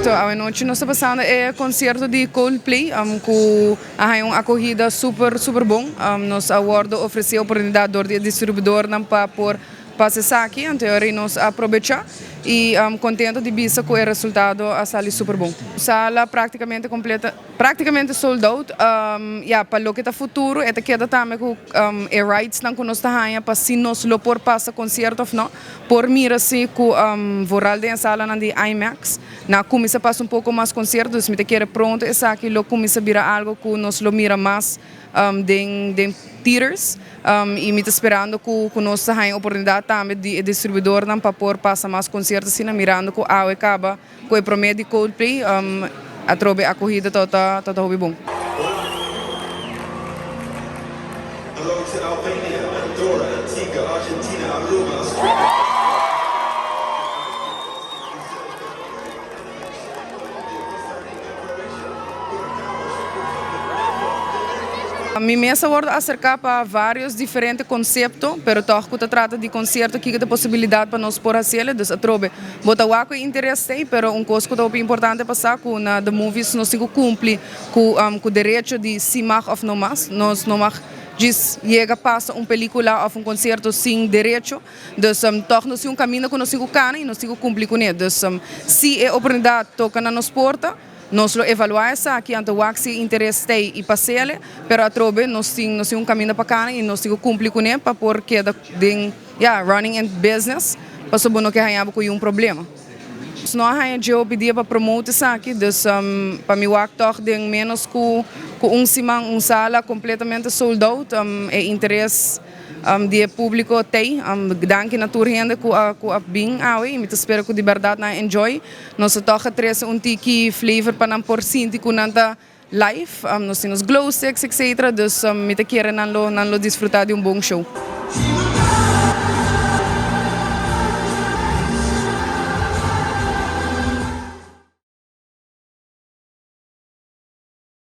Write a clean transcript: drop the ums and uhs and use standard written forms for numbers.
Correto, a noite nós estamos passando é concerto de Coldplay, com uma acolhida super bom. Nos awardo ofereceu a oportunidade de distribuidor para por passar aqui, então nós aproveitar e contento de ver que o resultado a sala super bom. Sala praticamente completa, praticamente sold out. Para o que está futuro, é que também com rights não nós está para se nós lo por passa concerto ou não, por mira se com voral de sala na de IMAX, na começa passa pouco mais concertos, me te quer pronto essa aqui lo começa a virar algo que nós lo mira mais de theaters e me esperando que nós tenhamos a oportunidade também de distribuidor para por passar mais concertos assim mirando que a acaba com o promedio de Coldplay a trobe a corrida toda bom. Albania, Andorra, Antigua, Argentina, Aruba, Australia. Mi mesa wordt acerca para vários diferentes conceptos, pero toch que trata de concerto que tem possibilidade para nós por fazer, dus a trobe. Bota o que interesse, pero coisa que é importante passar com na the movies nós se cumpre com o direito de se mag ou não mais, nós não mag diz chega passa película ou concerto sem direito, dus toch nós caminho que nós se cana e nós se cumpre com ele, dus se é oportunidade toca na nos porta. Nós lo evaluamos aqui ante o que interesse e passele, pero a trobe nós temos caminho para cá e nós temos cumprir com ele para porque running in business para saber que há com problema. Nós eu pedi para promover isso aqui, dus para mim o toch de menos com sala completamente sold out, é interesse de público tem, danke naturalmente com a bem e me espero que de verdade na enjoy. Nós toca três tiki flavor para não por sinti com nada live, nós temos glow sticks etc. Dus me te querem não lo desfrutar de bom show.